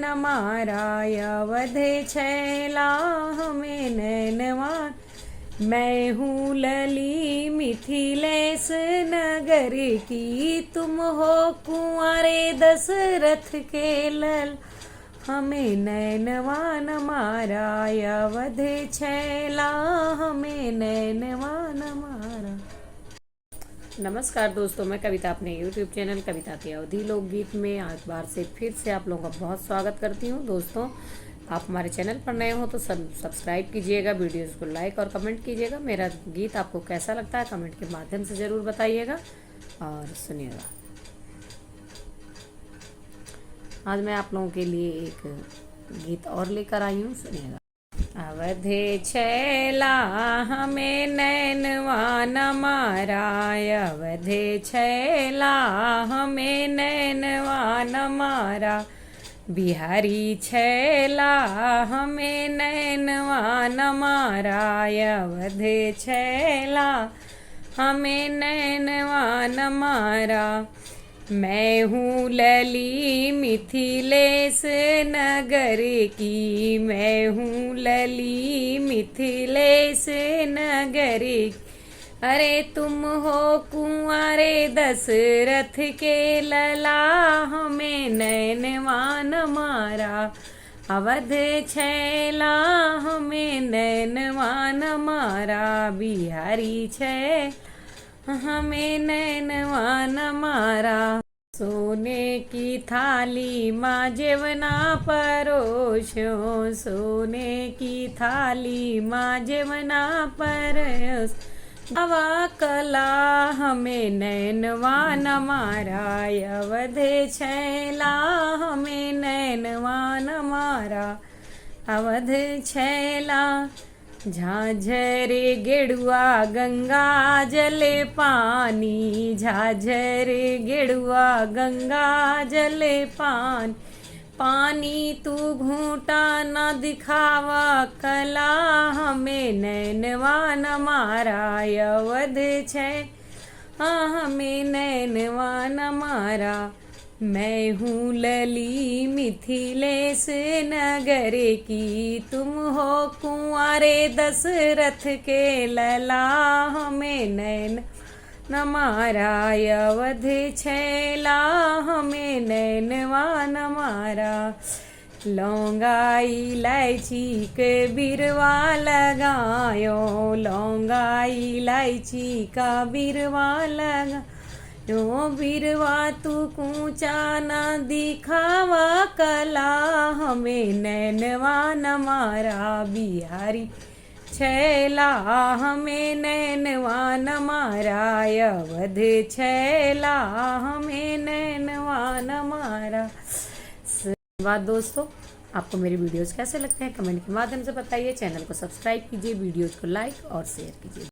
नैनवान मारा अवधे छैला हमें नैनवान। मैं हूँ लली मिथिलेश नगर की, तुम हो कुंवारे दशरथ के लल। हमें नैनवान मारा अवधे छैला हमें नैनवान मारा। नमस्कार दोस्तों, मैं कविता अपने YouTube चैनल कविता की अवधि लोकगीत में आज बार से फिर से आप लोगों का बहुत स्वागत करती हूँ। दोस्तों, आप हमारे चैनल पर नए हो तो सब्सक्राइब कीजिएगा, वीडियोस को लाइक और कमेंट कीजिएगा। मेरा गीत आपको कैसा लगता है कमेंट के माध्यम से ज़रूर बताइएगा और सुनिएगा। आज मैं आप लोगों के लिए एक गीत और लेकर आई हूँ, सुनिएगा। अवधे छैला हमें नैनवान मारा, अवधे छैला हमें नैनवान मारा। बिहारी छैला हमें नैनवान मारा, अवधे छैला हमें नैनवान मारा। मैं हूँ लली मिथिलेश नगर की, मैं हूँ लली मिथिलेश नगर की। अरे तुम हो कुंवारे दशरथ के लला, हमें नैनवान मारा। अवध छैला हमें नैनवान मारा, बिहारी छै हमें नैनवान मारा। सोने की थाली माँ जेवना परोसो, सोने की थाली माँ जेवना परोस। हवा कला हमें नैनवान मारा, अवधे छैला हमें नैनवान मारा। अवध छैला झाझर गेड़ुआ गंगा जले पानी, झाझर गेड़ुआ गंगा जले पानी। पानी तू घूंटा न दिखावा कला, हमें नैनवान मारा। अवध छै हमें नैनवान मारा। मैं हूँ लली मिथिलेश नगर की, तुम हो कुंवारे दशरथ के लला, हमें नैनवान मारा। अवध छैला हमें नैनवान मारा। लौंगा इलायची के बिरवा लगायो, लौंगा इलायची का बिरवा लगा। यो बिरवा तू कूचा न दिखावा कला, हमें नैनवान मारा। बिहारी छैला हमें नैनवान मारा, अवध छैला हमें नैनवान मारा। धन्यवाद दोस्तों, आपको मेरे वीडियोस कैसे लगते हैं कमेंट के माध्यम से बताइए। चैनल को सब्सक्राइब कीजिए, वीडियोस को लाइक और शेयर कीजिए।